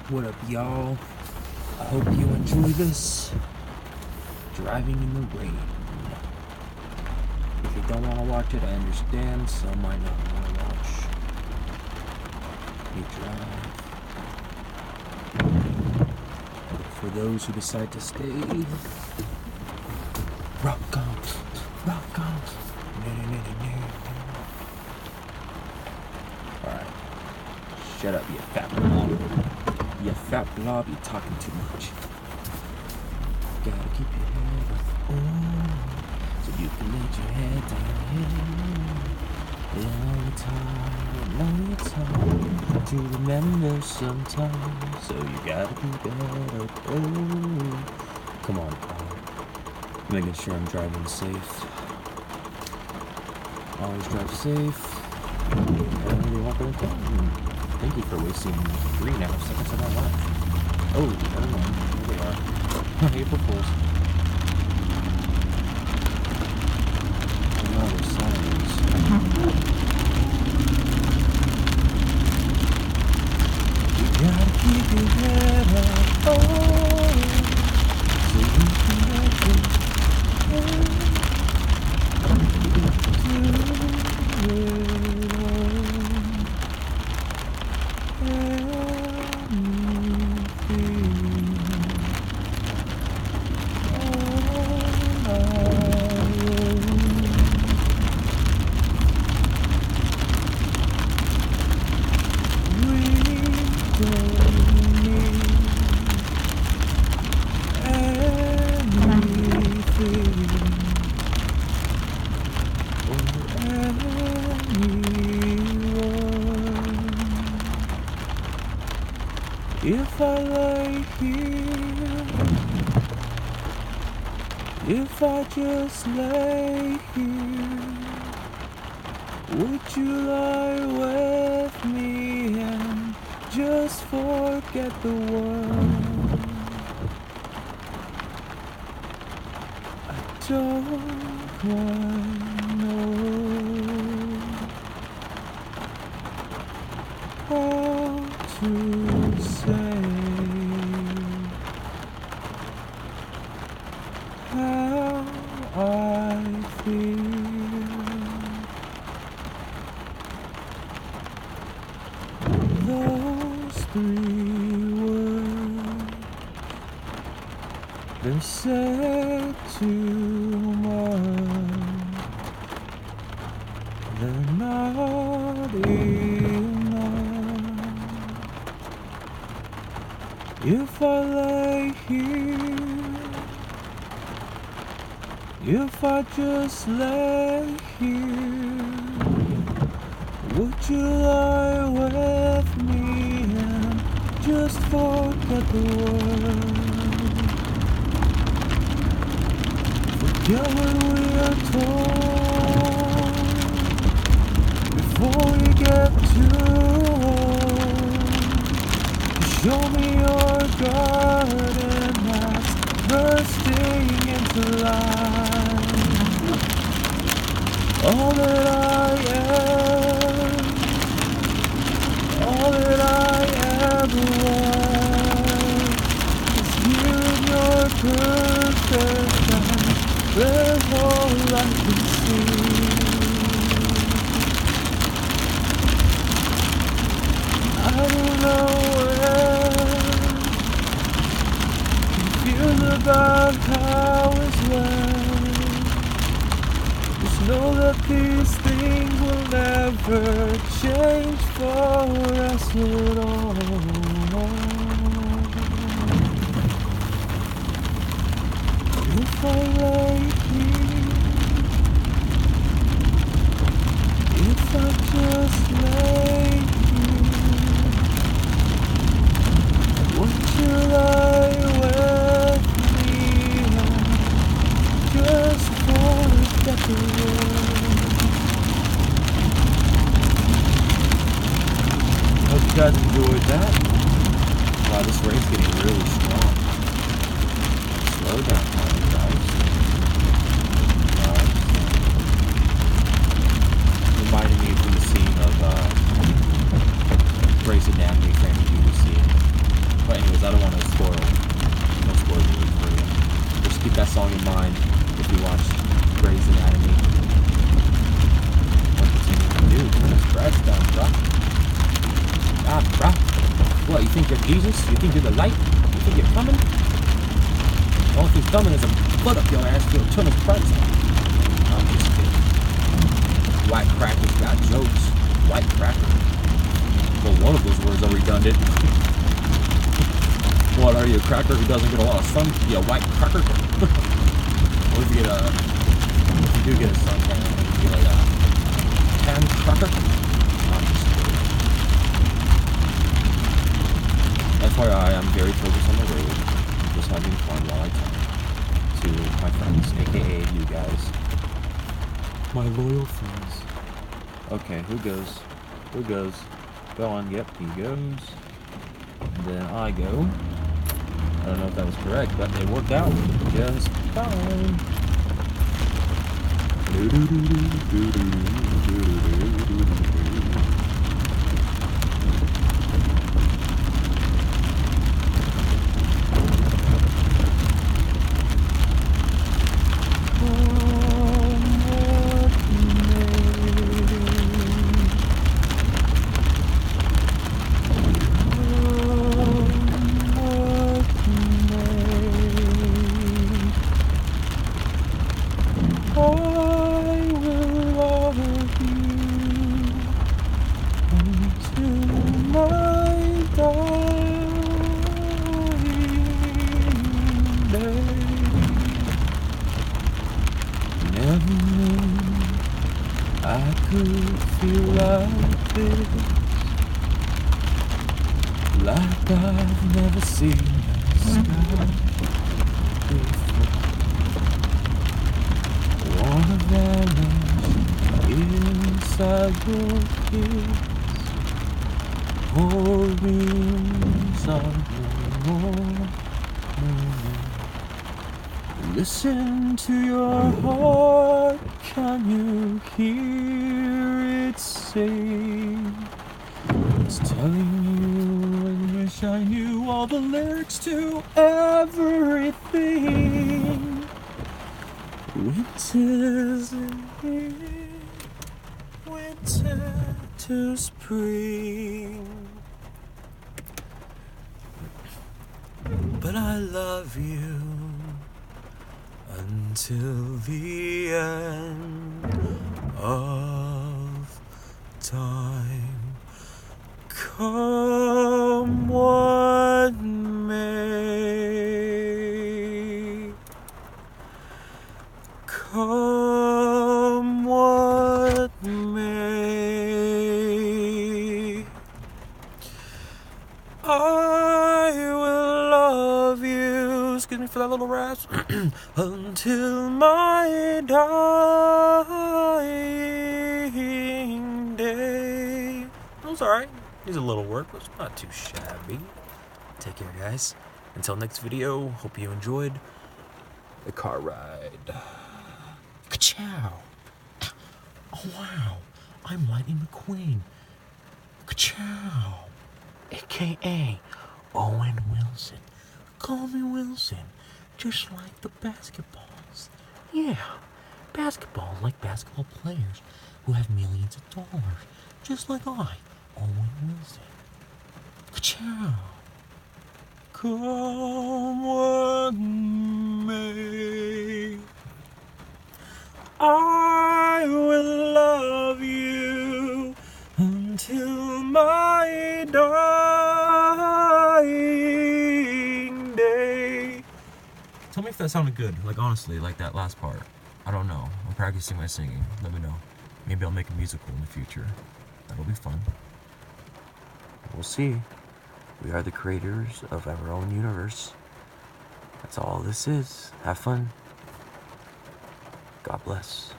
What up, y'all? I hope you enjoy this. Driving in the rain. If you don't want to watch it, I understand. Some might not want to watch. You drive. But for those who decide to stay, rock on, rock on. Alright. Shut up, you fat blob. You fat blob, you're talking too much. Gotta keep your head up, so you can let your head down. I know it's hard to remember sometimes, so you gotta be better. Come on, making sure I'm driving safe. Always drive safe. And we walk around town. Thank you for wasting 3.5 seconds of my life. Oh, never mind. Here they are. April Fools. And all the signs. You gotta keep your head up, so you can let it if I lay here, if I just lay here, would you lie with me and just forget the world? I don't quite know how to say how I feel. Those 3 words, they're said too much. They're not enough. If I lay here, if I just lay here, would you lie with me and just forget the world? Forget what we are told before we get too old. Show me your garden that's bursting into life. All that I am, all that I ever was, is you and your perfect life. There's all I can see. I don't know about how it's when. Just know that these things will never change for us at all. If I lay here, if I just lay here, would you lie with just forget the world? Hope you guys enjoyed that. Wow, this rain's getting really strong. Slow down, guys. Reminded me from the scene of Grey's Anatomy, Frankie Muniz scene. But anyways, I don't want to spoil. No spoilers for you. Just keep that song in mind if you watch Grey's Anatomy. Dude, that's fresh down, bro. Ah, bro. What, you think you're Jesus? You think you're the light? You think you're coming? All he's coming is a foot up your ass to turn his price on. I'm just kidding. White crackers got jokes. White cracker. Well, one of those words are redundant. What, are you a cracker who doesn't get a lot of sun? You a white cracker? Or if you get if you do get a suntan, you get like a tan cracker? I'm just kidding. FYI, I'm very focused on the road. Just having fun while I talk to my friends, aka you guys. My loyal friends. Okay, who goes? Who goes? Go on, yep, he goes. And then I go. I don't know if that was correct, but it worked out just fine. I could feel like this, like I've never seen the sky before. Wanna vanish inside your kiss, pouring something more. Listen to your heart, can you hear it sing? It's telling you and wish I knew all the lyrics to everything. Winter's in here, winter to spring. But I love you until the end of time. Come what may, come what may, I will love you, excuse me for that little rasp, until my dying day. It was alright. Needs a little work, but it's not too shabby. Take care, guys. Until next video, hope you enjoyed the car ride. Ka-chow! Oh wow, I'm Lightning McQueen. Ka-chow! AKA Owen Wilson. Call me Wilson, just like the basketballs. Yeah, basketballs like basketball players who have millions of dollars, just like I, Owen Wilson. Ka-chow! Come what may, I will love you until my dying day. Tell me if that sounded good, like honestly, like that last part. I don't know. I'm practicing my singing. Let me know. Maybe I'll make a musical in the future. That'll be fun. We'll see. We are the creators of our own universe. That's all this is. Have fun. God bless.